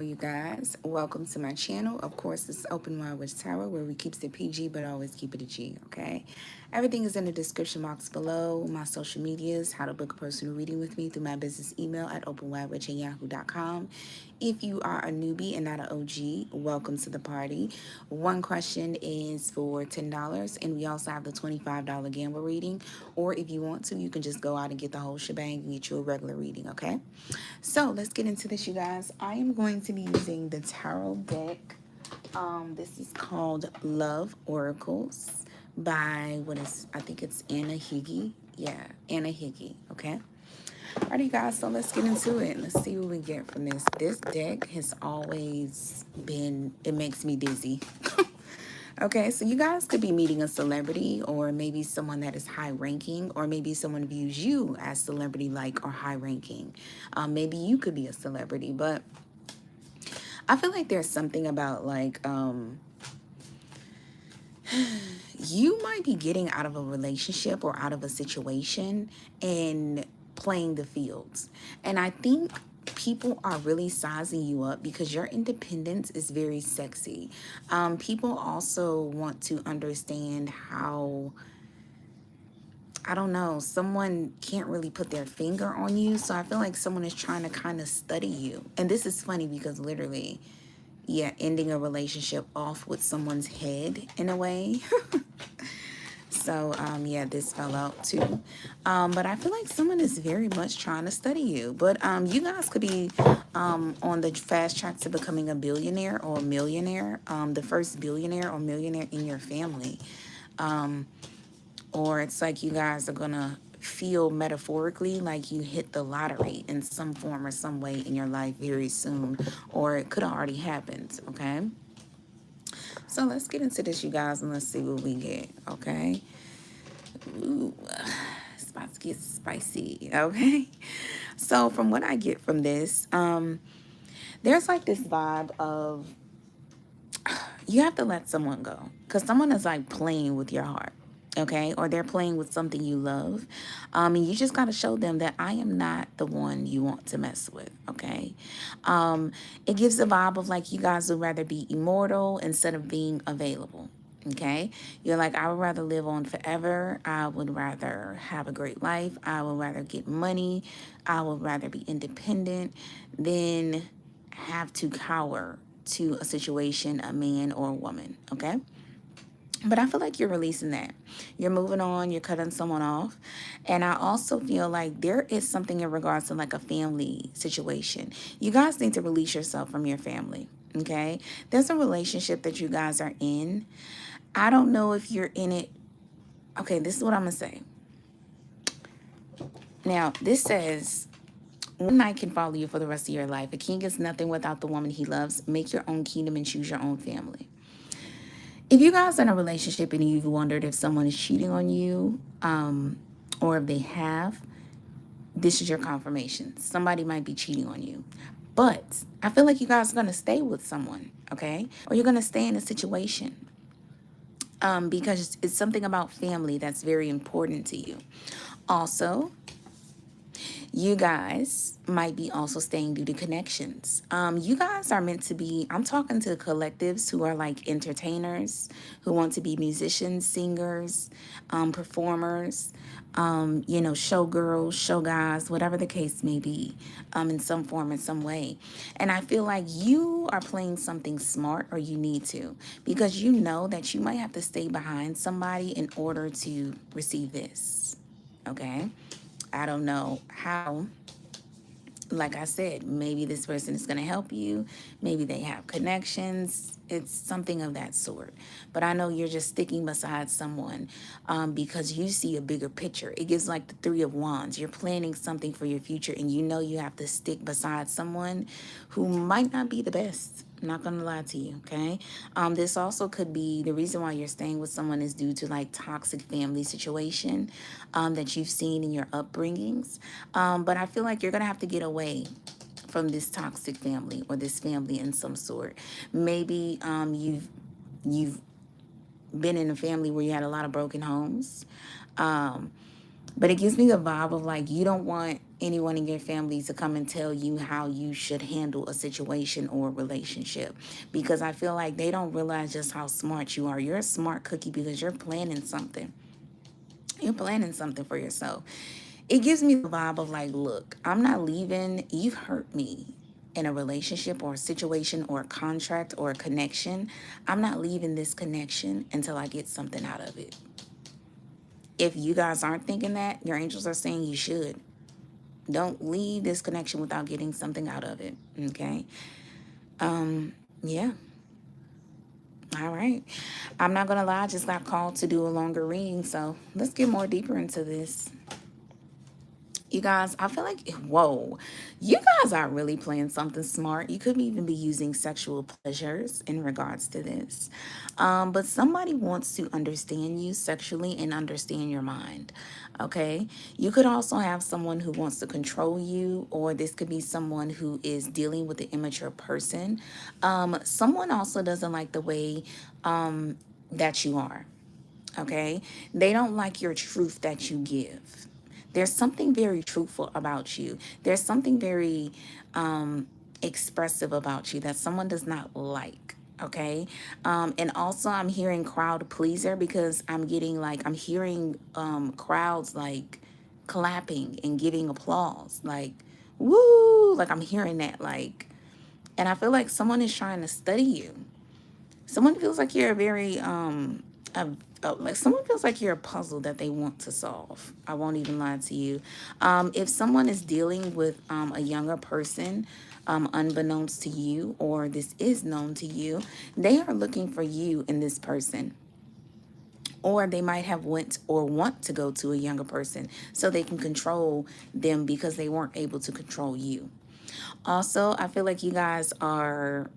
You guys, welcome to my channel. Of course, this is Openwidewitch, where we keeps it PG but always keep it a G, okay? Everything is in the description box below. My social medias, how to book a personal reading with me through my business email at openwidewitch@yahoo.com. If you are a newbie and not an OG, welcome to the party. One question is for $10, and we also have the $25 gamble reading. Or if you want to, you can just go out and get the whole shebang and get you a regular reading, okay? So let's get into this, you guys. I am going to be using the tarot deck. This is called Love Oracles by I think it's 𝗁𝗏𝗃. Yeah, 𝗁𝗏𝗃, okay? Alrighty, guys, so let's get into it. Let's see what we get from this. This deck has always been, it makes me dizzy. Okay, so you guys could be meeting a celebrity or maybe someone that is high ranking, or maybe someone views you as celebrity-like or high ranking. Maybe you could be a celebrity, but I feel like there's something about like, you might be getting out of a relationship or out of a situation and playing the fields. And I think people are really sizing you up because your independence is very sexy. People also want to understand how, I don't know, someone can't really put their finger on you. So I feel like someone is trying to kind of study you. And this is funny because literally, yeah, ending a relationship off with someone's head in a way. So, yeah, this fell out too. But I feel like someone is very much trying to study you. But you guys could be on the fast track to becoming a billionaire or a millionaire, the first billionaire or millionaire in your family. Or it's like you guys are going to feel metaphorically like you hit the lottery in some form or some way in your life very soon. Or it could have already happened, okay? So let's get into this, you guys, and let's see what we get, okay? Ooh, it's about to get spicy, okay? So from what I get from this, there's like this vibe of you have to let someone go because someone is like playing with your heart, okay? Or they're playing with something you love. And you just got to show them that I am not the one you want to mess with, okay? It gives the vibe of like you guys would rather be immortal instead of being available, okay? You're like, I would rather live on forever. I would rather have a great life. I would rather get money. I would rather be independent than have to cower to a situation, a man or a woman, okay? But I feel like you're releasing that. You're moving on. You're cutting someone off. And I also feel like there is something in regards to like a family situation. You guys need to release yourself from your family, okay? There's a relationship that you guys are in. I don't know if you're in it. Okay, this is what I'm going to say. Now, this says, one knight can follow you for the rest of your life. A king is nothing without the woman he loves. Make your own kingdom and choose your own family. If you guys are in a relationship and you've wondered if someone is cheating on you, or if they have, this is your confirmation. Somebody might be cheating on you. But I feel like you guys are going to stay with someone, okay? Or you're going to stay in a situation. Because it's something about family that's very important to you. Also, you guys might be also staying due to connections. You guys are meant to be, I'm talking to collectives who are like entertainers, who want to be musicians, singers, performers, you know, showgirls, show guys, whatever the case may be, in some form, in some way. And I feel like you are playing something smart, or you need to, because you know that you might have to stay behind somebody in order to receive this, okay? I don't know how. Like I said, maybe this person is going to help you. Maybe they have connections. It's something of that sort. But I know you're just sticking beside someone because you see a bigger picture. It gives like the Three of Wands. You're planning something for your future, and you know you have to stick beside someone who might not be the best. I'm not going to lie to you, okay? This also could be the reason why you're staying with someone is due to like toxic family situation that you've seen in your upbringings. But I feel like you're going to have to get away from this toxic family or this family in some sort. Maybe you've been in a family where you had a lot of broken homes. But it gives me the vibe of like you don't want anyone in your family to come and tell you how you should handle a situation or a relationship, because I feel like they don't realize just how smart you are. You're a smart cookie because you're planning something. You're planning something for yourself. It gives me the vibe of like, look, I'm not leaving. You've hurt me in a relationship or a situation or a contract or a connection. I'm not leaving this connection until I get something out of it. If you guys aren't thinking that, your angels are saying you should. Don't leave this connection without getting something out of it. Okay. Yeah. All right. I'm not gonna lie, I just got called to do a longer reading, so let's get more deeper into this. You guys, I feel like, whoa, you guys are really playing something smart. You could even be using sexual pleasures in regards to this. But somebody wants to understand you sexually and understand your mind, okay? You could also have someone who wants to control you, or this could be someone who is dealing with an immature person. Someone also doesn't like the way that you are, okay? They don't like your truth that you give. There's something very truthful about you. There's something very expressive about you that someone does not like. Okay. And also I'm hearing crowd pleaser, because I'm getting like, I'm hearing crowds like clapping and giving applause, like, woo, like I'm hearing that, like, and I feel like someone is trying to study you. Someone feels like you're a very like someone feels like you're a puzzle that they want to solve. I won't even lie to you. If someone is dealing with a younger person, unbeknownst to you, or this is known to you, they are looking for you in this person. Or they might have went or want to go to a younger person so they can control them because they weren't able to control you. Also, I feel like you guys are,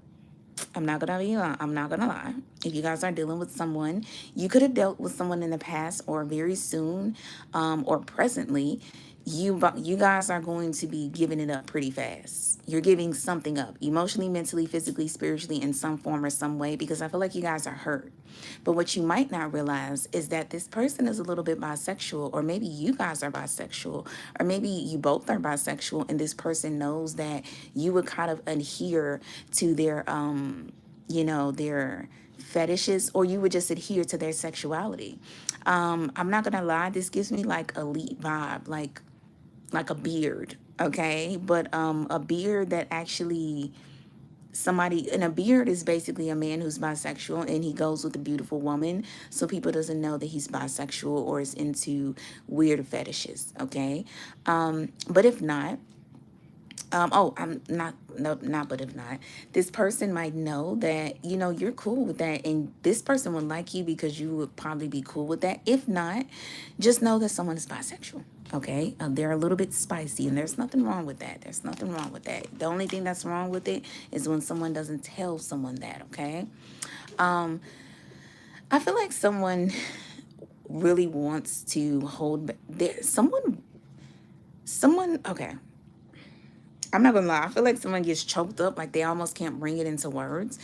I'm not gonna lie. If you guys are dealing with someone, you could have dealt with someone in the past or very soon, or presently. You guys are going to be giving it up pretty fast. You're giving something up emotionally, mentally, physically, spiritually, in some form or some way, because I feel like you guys are hurt. But what you might not realize is that this person is a little bit bisexual, or maybe you guys are bisexual, or maybe you both are bisexual, and this person knows that you would kind of adhere to their, their fetishes, or you would just adhere to their sexuality. I'm not gonna lie, this gives me like elite vibe, like a beard, okay? But a beard that actually somebody, and a beard is basically a man who's bisexual and he goes with a beautiful woman, so people doesn't know that he's bisexual or is into weird fetishes, okay? But if not, oh, I'm not, no, not, but if not, this person might know that, you're cool with that. And this person would like you because you would probably be cool with that. If not, just know that someone is bisexual. Okay. They're a little bit spicy, and there's nothing wrong with that. There's nothing wrong with that. The only thing that's wrong with it is when someone doesn't tell someone that. Okay. I feel like someone really wants to hold back. Okay. I'm not gonna lie, I feel like someone gets choked up, like they almost can't bring it into words.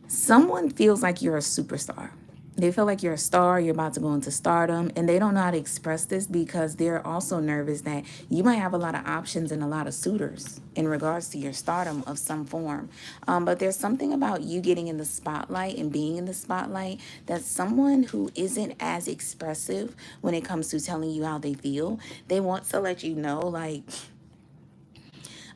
Someone feels like you're a superstar. They feel like you're a star, you're about to go into stardom, and they don't know how to express this because they're also nervous that you might have a lot of options and a lot of suitors in regards to your stardom of some form. But there's something about you getting in the spotlight and being in the spotlight that someone who isn't as expressive when it comes to telling you how they feel, they want to let you know, like,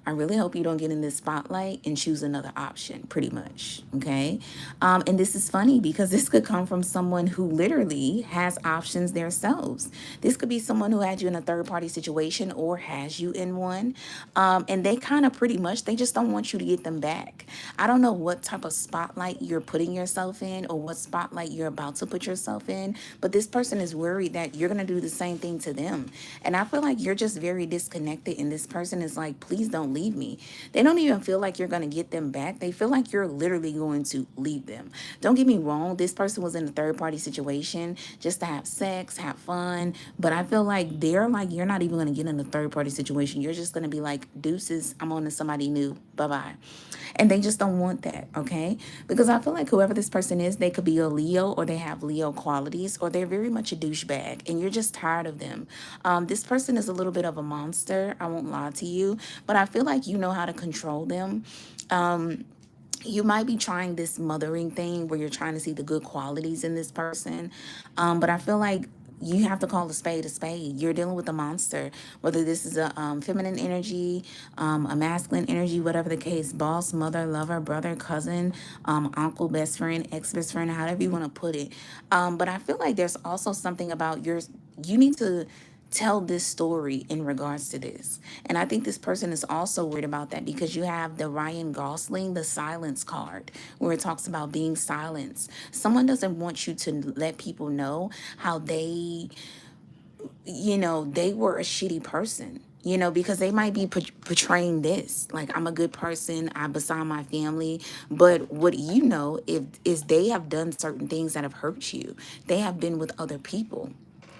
I really hope you don't get in this spotlight and choose another option, pretty much, okay? And this is funny because this could come from someone who literally has options themselves. This could be someone who had you in a third-party situation or has you in one, and they kind of pretty much, they just don't want you to get them back. I don't know what type of spotlight you're putting yourself in or what spotlight you're about to put yourself in, but this person is worried that you're going to do the same thing to them. And I feel like you're just very disconnected, and this person is like, please don't leave me. They don't even feel like you're going to get them back. They feel like you're literally going to leave them. Don't get me wrong. This person was in a third party situation just to have sex, have fun. But I feel like they're like, you're not even going to get in a third party situation. You're just going to be like, deuces, I'm on to somebody new. Bye-bye. And they just don't want that, okay? Because I feel like whoever this person is, they could be a Leo, or they have Leo qualities, or they're very much a douchebag, and you're just tired of them. This person is a little bit of a monster. I won't lie to you, but I feel like you know how to control them. You might be trying this mothering thing where you're trying to see the good qualities in this person. But I feel like you have to call a spade a spade. You're dealing with a monster, whether this is a feminine energy, a masculine energy, whatever the case, boss, mother, lover, brother, cousin, uncle, best friend, ex-best friend, however you want to put it. But I feel like there's also something about you need to tell this story in regards to this. And I think this person is also worried about that, because you have the Ryan Gosling, the silence card, where it talks about being silenced. Someone doesn't want you to let people know how they were a shitty person, because they might be portraying this like, I'm a good person, I beside my family. But what is they have done certain things that have hurt you. They have been with other people,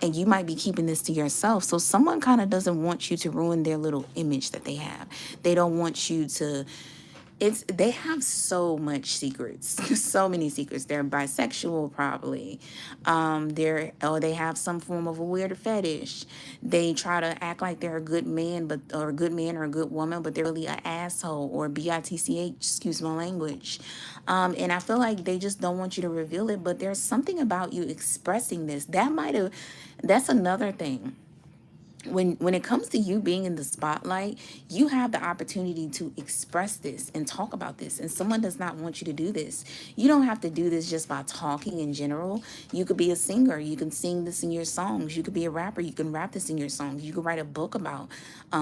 and you might be keeping this to yourself. So someone kind of doesn't want you to ruin their little image that they have. They don't want you to they have so much secrets, so many secrets. They're bisexual, probably. They have some form of a weird fetish. They try to act like they're a good man, or a good man or a good woman, but they're really an asshole, or bitch, excuse my language. And I feel like they just don't want you to reveal it, but there's something about you expressing this. That's another thing. When it comes to you being in the spotlight, you have the opportunity to express this and talk about this, and someone does not want you to do this. You don't have to do this just by talking in general. You could be a singer. You can sing this in your songs. You could be a rapper. You can rap this in your songs. You could write a book about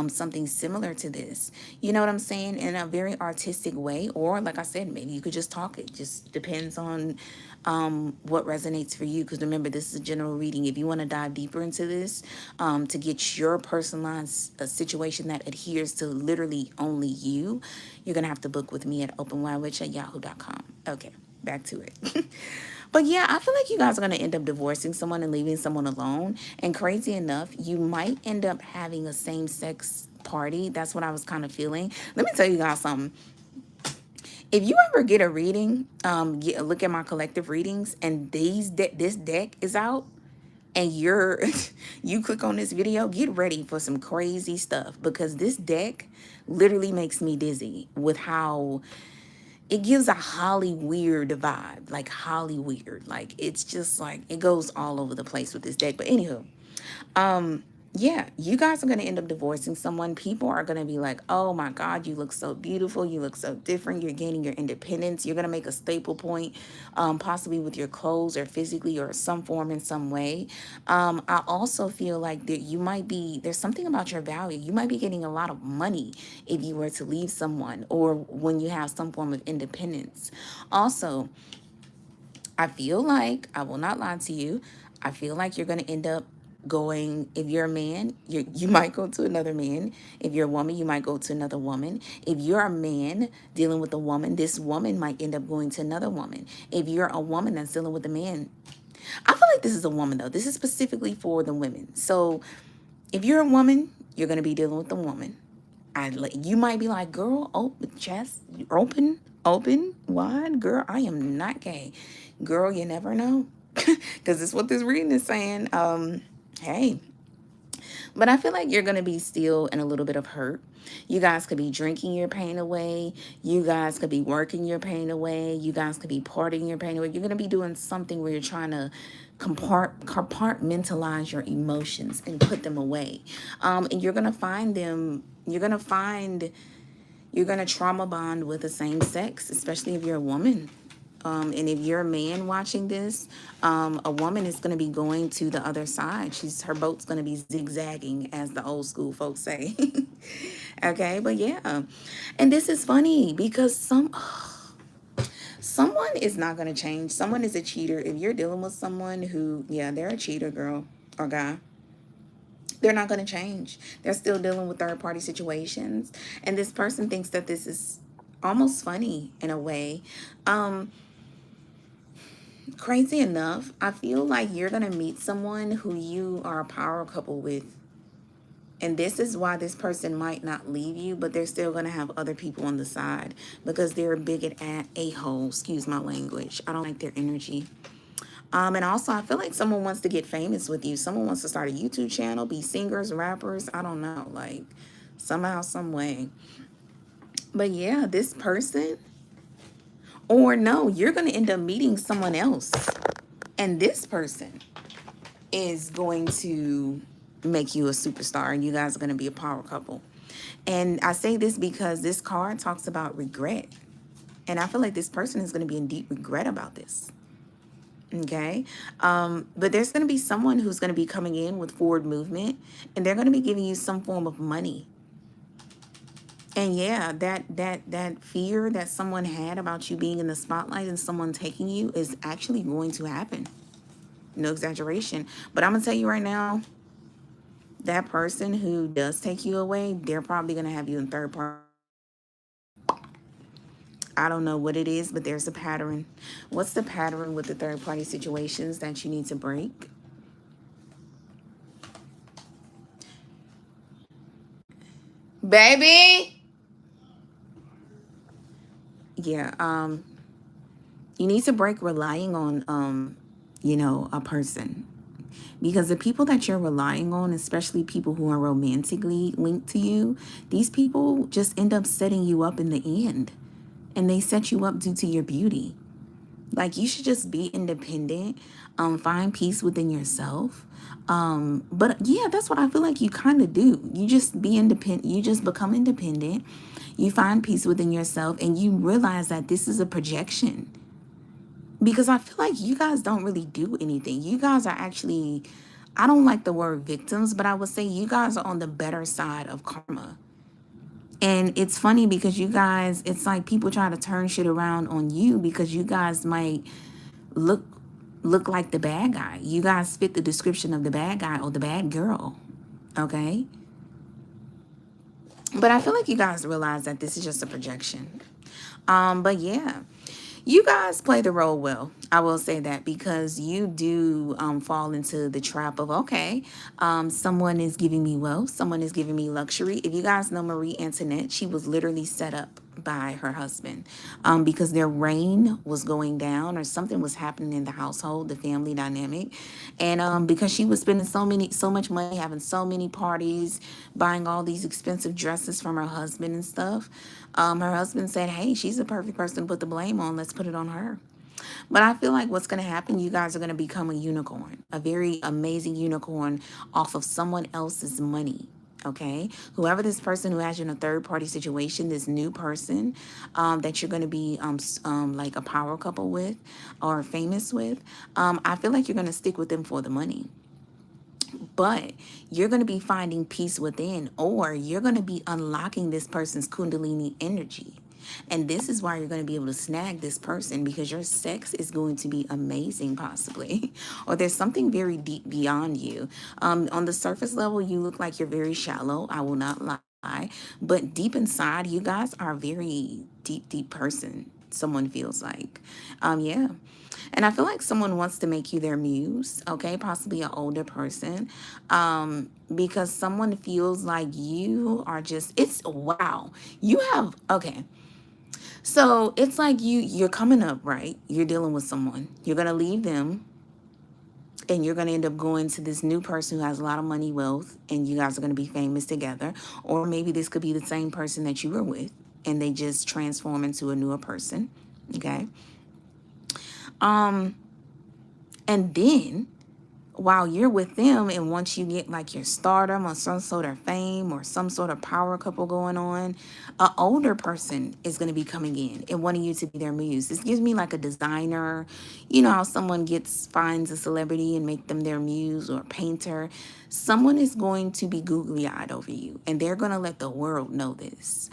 something similar to this. You know what I'm saying? In a very artistic way. Or like I said, maybe you could just talk it. Just depends on what resonates for you. Because remember, this is a general reading. If you want to dive deeper into this, to get your personalized situation that adheres to literally only you, you're going to have to book with me at openwidewitch@yahoo.com. Okay, back to it. But yeah, I feel like you guys are going to end up divorcing someone and leaving someone alone. And crazy enough, you might end up having a same-sex party. That's what I was kind of feeling. Let me tell you guys something. If you ever get a reading, look at my collective readings, and this deck is out, and you click on this video, get ready for some crazy stuff, because this deck literally makes me dizzy with how it gives a Holly weird vibe, like Holly weird. Like, it's just like, it goes all over the place with this deck. But anywho, yeah, you guys are going to end up divorcing someone. People are going to be like, oh my God, you look so beautiful. You look so different. You're gaining your independence. You're going to make a staple point, possibly with your clothes or physically or some form in some way. I also feel like there's something about your value. You might be getting a lot of money if you were to leave someone, or when you have some form of independence. Also, I feel like, I will not lie to you, I feel like you're going to end up going, if you're a man, you might go to another man. If you're a woman, you might go to another woman. If you're a man dealing with a woman, this woman might end up going to another woman. If you're a woman that's dealing with a man, I feel like this is a woman though. This is specifically for the women. So if you're a woman, you're going to be dealing with a woman. You might be like, girl, open chest, open, wide. Girl, I am not gay. Girl, you never know. Because it's what this reading is saying. Hey. But I feel like you're going to be still in a little bit of hurt. You guys could be drinking your pain away. You guys could be working your pain away. You guys could be partying your pain away. You're going to be doing something where you're trying to compartmentalize your emotions and put them away. And you're going to find them, you're going to trauma bond with the same sex, especially if you're a woman. And if you're a man watching this, a woman is going to be going to the other side. Her boat's going to be zigzagging, as the old school folks say. Okay, but yeah. And this is funny because someone is not going to change. Someone is a cheater. If you're dealing with someone who, yeah, they're a cheater, girl or guy. They're not going to change. They're still dealing with third-party situations. And this person thinks that this is almost funny in a way. Crazy enough, I feel like you're going to meet someone who you are a power couple with. And this is why this person might not leave you, but they're still going to have other people on the side because they're a bigot a-hole. Excuse my language. I don't like their energy. And also, I feel like someone wants to get famous with you. Someone wants to start a YouTube channel, be singers, rappers. I don't know, like somehow, some way. But yeah, this person, or no, you're going to end up meeting someone else. And this person is going to make you a superstar, and you guys are going to be a power couple. And I say this because this card talks about regret. And I feel like this person is going to be in deep regret about this. Okay. But there's going to be someone who's going to be coming in with forward movement, and they're going to be giving you some form of money. And yeah, that fear that someone had about you being in the spotlight and someone taking you is actually going to happen. No exaggeration. But I'm going to tell you right now, that person who does take you away, they're probably going to have you in third party. I don't know what it is, but there's a pattern. What's the pattern with the third party situations that you need to break? Baby! Yeah, you need to break relying on, you know, a person. Because the people that you're relying on, especially people who are romantically linked to you, these people just end up setting you up in the end. And they set you up due to your beauty. Like, you should just be independent, find peace within yourself. But yeah, that's what I feel like you kind of do. You just be independent. You just become independent. You find peace within yourself, and you realize that this is a projection. Because I feel like you guys don't really do anything. You guys are actually, I don't like the word victims, but I would say you guys are on the better side of karma. And it's funny because you guys, it's like people try to turn shit around on you because you guys might look like the bad guy. You guys fit the description of the bad guy or the bad girl. Okay? But I feel like you guys realize that this is just a projection. But yeah, you guys play the role well. I will say that because you do fall into the trap of, okay, someone is giving me wealth. Someone is giving me luxury. If you guys know Marie Antoinette, she was literally set up by her husband because their reign was going down or something was happening in the household, the family dynamic. And because she was spending so much money, having so many parties, buying all these expensive dresses from her husband and stuff, her husband said, hey, she's the perfect person to put the blame on. Let's put it on her. But I feel like what's going to happen, you guys are going to become a unicorn, a very amazing unicorn off of someone else's money. Okay, whoever this person who has you in a third party situation, this new person that you're going to be like a power couple with or famous with, I feel like you're going to stick with them for the money. But you're going to be finding peace within, or you're going to be unlocking this person's kundalini energy. And this is why you're going to be able to snag this person, because your sex is going to be amazing, possibly. Or there's something very deep beyond you. On the surface level, you look like you're very shallow. I will not lie. But deep inside, you guys are a very deep person, someone feels like. Yeah. And I feel like someone wants to make you their muse, okay? Possibly an older person, because someone feels like you are just, it's, wow. You have, okay. So it's like you're coming up, right? You're dealing with someone. You're going to leave them, and you're going to end up going to this new person who has a lot of money, wealth, and you guys are going to be famous together. Or maybe this could be the same person that you were with, and they just transform into a newer person, okay? And then while you're with them, and once you get like your stardom or some sort of fame or some sort of power couple going on, an older person is going to be coming in and wanting you to be their muse. This gives me like a designer. You know how someone finds a celebrity and make them their muse, or a painter. Someone is going to be googly-eyed over you, and they're going to let the world know this.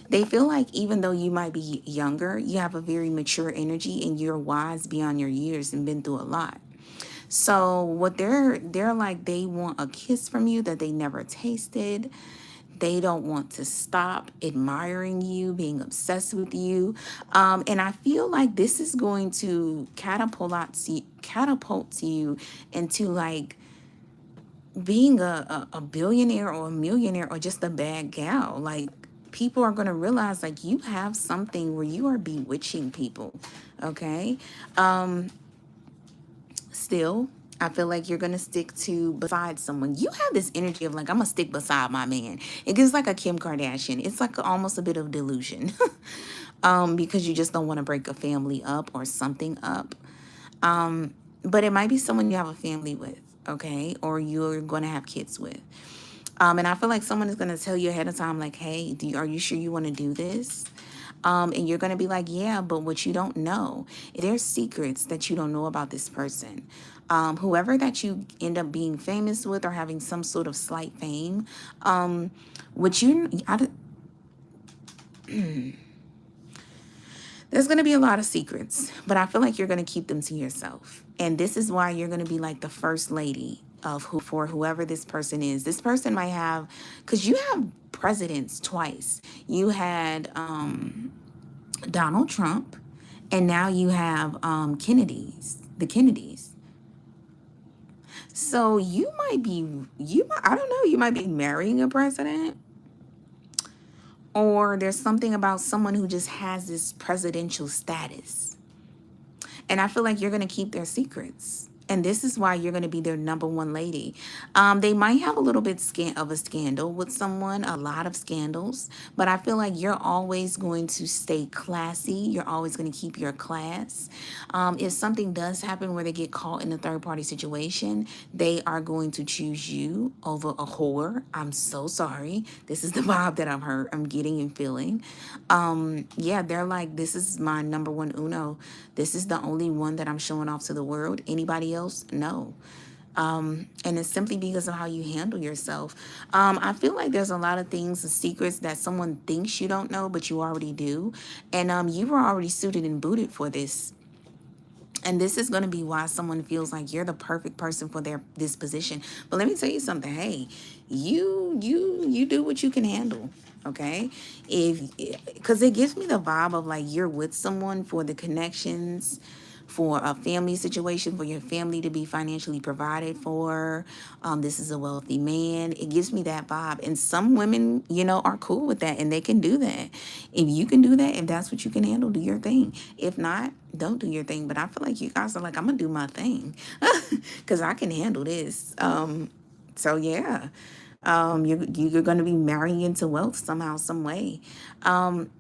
They feel like even though you might be younger, you have a very mature energy and you're wise beyond your years and been through a lot. So what they're like, they want a kiss from you that they never tasted. They don't want to stop admiring you, being obsessed with you. And I feel like this is going to catapult you into like being a billionaire or a millionaire or just a bad gal. Like, people are going to realize like you have something where you are bewitching people. Okay. Still, I feel like you're going to stick to beside someone. You have this energy of like, I'm going to stick beside my man. It gives like a Kim Kardashian. It's like almost a bit of delusion. Because you just don't want to break a family up or something up. But it might be someone you have a family with, okay? Or you're going to have kids with. And I feel like someone is going to tell you ahead of time, like, hey, are you sure you want to do this? And you're going to be like, yeah, but what you don't know, there's secrets that you don't know about this person. Whoever that you end up being famous with or having some sort of slight fame, there's going to be a lot of secrets, but I feel like you're going to keep them to yourself. And this is why you're going to be like the first lady of for whoever this person is. This person might have, because you have presidents twice. You had Donald Trump, and now you have the Kennedys. So you might be, I don't know, you might be marrying a president. Or there's something about someone who just has this presidential status. And I feel like you're going to keep their secrets. And this is why you're going to be their number one lady. They might have a little bit of a scandal with someone, a lot of scandals. But I feel like you're always going to stay classy. You're always going to keep your class. If something does happen where they get caught in a third-party situation, they are going to choose you over a whore. I'm so sorry. This is the vibe that I'm getting and feeling. Yeah, they're like, this is my number one uno. This is the only one that I'm showing off to the world. Anybody else? No. And it's simply because of how you handle yourself. I feel like there's a lot of things, the secrets that someone thinks you don't know, but you already do. And you were already suited and booted for this. And this is going to be why someone feels like you're the perfect person for this position. But let me tell you something. Hey, you do what you can handle. Okay, because it gives me the vibe of like you're with someone for the connections, for a family situation, for your family to be financially provided for. This is a wealthy man. It gives me that vibe. And some women, are cool with that and they can do that. If you can do that, if that's what you can handle, do your thing. If not, don't do your thing. But I feel like you guys are like, I'm going to do my thing because I can handle this. So yeah. You're going to be marrying into wealth somehow, some way. And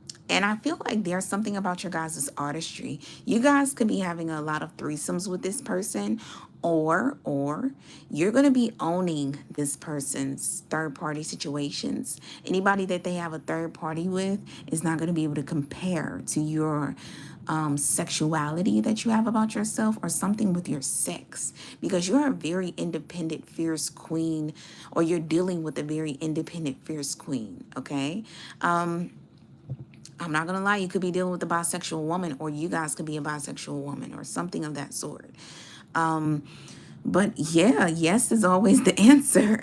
I feel like there's something about your guys' artistry. You guys could be having a lot of threesomes with this person, or you're going to be owning this person's third-party situations. Anybody that they have a third party with is not going to be able to compare to your sexuality that you have about yourself or something with your sex, because you're a very independent, fierce queen, or you're dealing with a very independent, fierce queen. Okay. I'm not going to lie. You could be dealing with a bisexual woman, or you guys could be a bisexual woman or something of that sort. But yeah, yes is always the answer.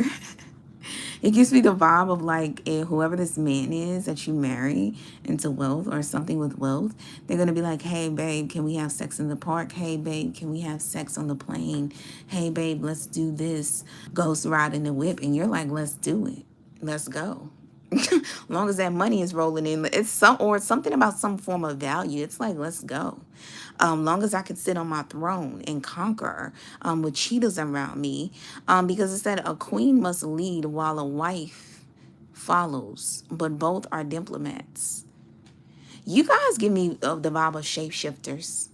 It gives me the vibe of like whoever this man is that you marry into wealth or something with wealth, they're going to be like, hey, babe, can we have sex in the park? Hey, babe, can we have sex on the plane? Hey, babe, let's do this ghost ride in the whip. And you're like, let's do it. Let's go. Long as that money is rolling in, it's something about some form of value. It's like, let's go. Long as I could sit on my throne and conquer with cheetahs around me, because it said a queen must lead while a wife follows, but both are diplomats. You guys give me the vibe of shapeshifters.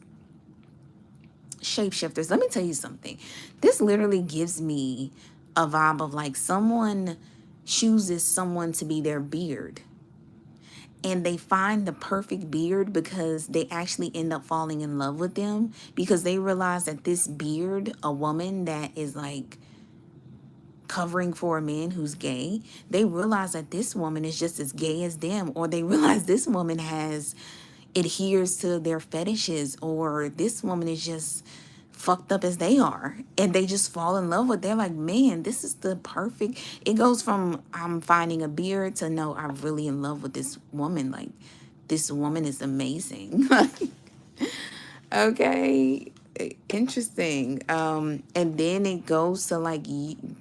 Let me tell you something. This literally gives me a vibe of like someone chooses someone to be their beard, and they find the perfect beard because they actually end up falling in love with them, because they realize that this beard, a woman that is like covering for a man who's gay, they realize that this woman is just as gay as them, or they realize this woman adheres to their fetishes, or this woman is just fucked up as they are, and they just fall in love with. They're like, man, this is the perfect. It goes from I'm finding a beard to no, I'm really in love with this woman. Like, this woman is amazing. Okay, interesting. And then it goes to like,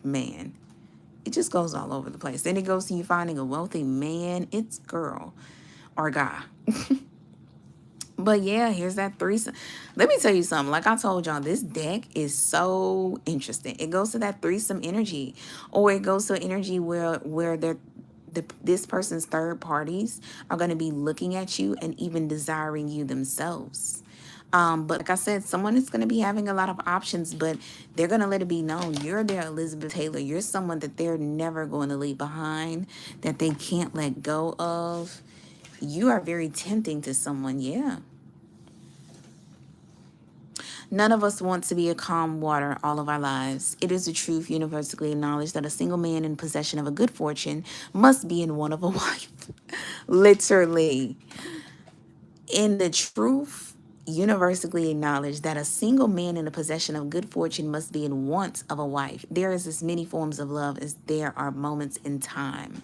man, it just goes all over the place. Then it goes to you finding a wealthy man. It's girl or guy. But yeah, here's that threesome. Let me tell you something. Like I told y'all, this deck is so interesting. It goes to that threesome energy, or it goes to an energy where this person's third parties are going to be looking at you and even desiring you themselves. But like I said, someone is going to be having a lot of options, but they're going to let it be known you're their Elizabeth Taylor. You're someone that they're never going to leave behind, that they can't let go of. You are very tempting to someone, yeah. None of us want to be a calm water all of our lives. It is a truth universally acknowledged that a single man in possession of a good fortune must be in want of a wife. Literally. In the truth universally acknowledged that a single man in the possession of good fortune must be in want of a wife. There is as many forms of love as there are moments in time.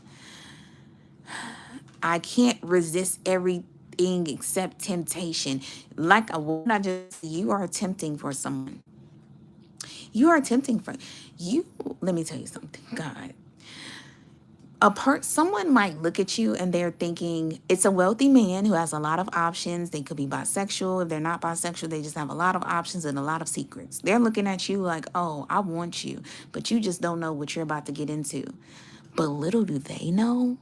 I can't resist everything except temptation. Like what I just, you are tempting for someone. You are tempting for you. Let me tell you something, God. Someone might look at you and they're thinking it's a wealthy man who has a lot of options. They could be bisexual. If they're not bisexual, they just have a lot of options and a lot of secrets. They're looking at you like, oh, I want you, but you just don't know what you're about to get into. But little do they know,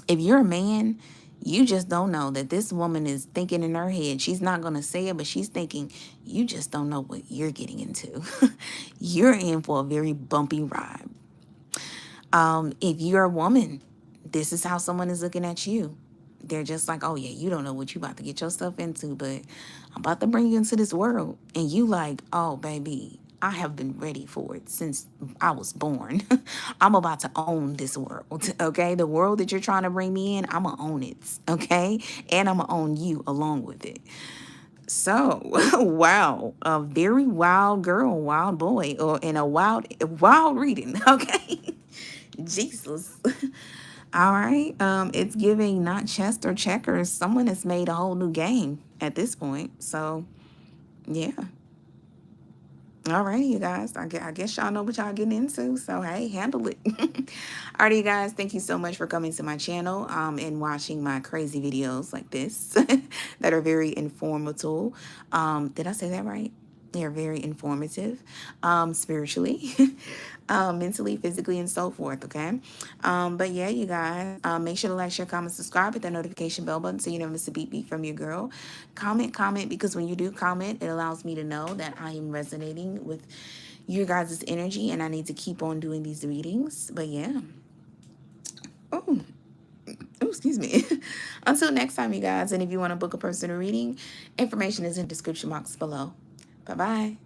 if you're a man, you just don't know that this woman is thinking in her head. She's not going to say it, but she's thinking, you just don't know what you're getting into. You're in for a very bumpy ride. If you're a woman, this is how someone is looking at you. They're just like, oh yeah, you don't know what you about to get yourself into, but I'm about to bring you into this world. And you like, oh baby, I have been ready for it since I was born. I'm about to own this world, okay? The world that you're trying to bring me in, I'm going to own it, okay? And I'm going to own you along with it. So, wow, a very wild girl, wild boy, or in a wild reading, okay? Jesus. All right. It's giving not chess or checkers. Someone has made a whole new game at this point. So, yeah. All right, you guys. I guess y'all know what y'all getting into. So, hey, handle it. All right, you guys. Thank you so much for coming to my channel and watching my crazy videos like this that are very informative. Did I say that right? They're very informative, spiritually, mentally, physically, and so forth, okay? But yeah, you guys, make sure to like, share, comment, subscribe, hit that notification bell button so you never miss a beat from your girl. Comment, because when you do comment, it allows me to know that I am resonating with your guys' energy, and I need to keep on doing these readings. But yeah. Oh, excuse me. Until next time, you guys, and if you want to book a personal reading, information is in the description box below. Bye-bye.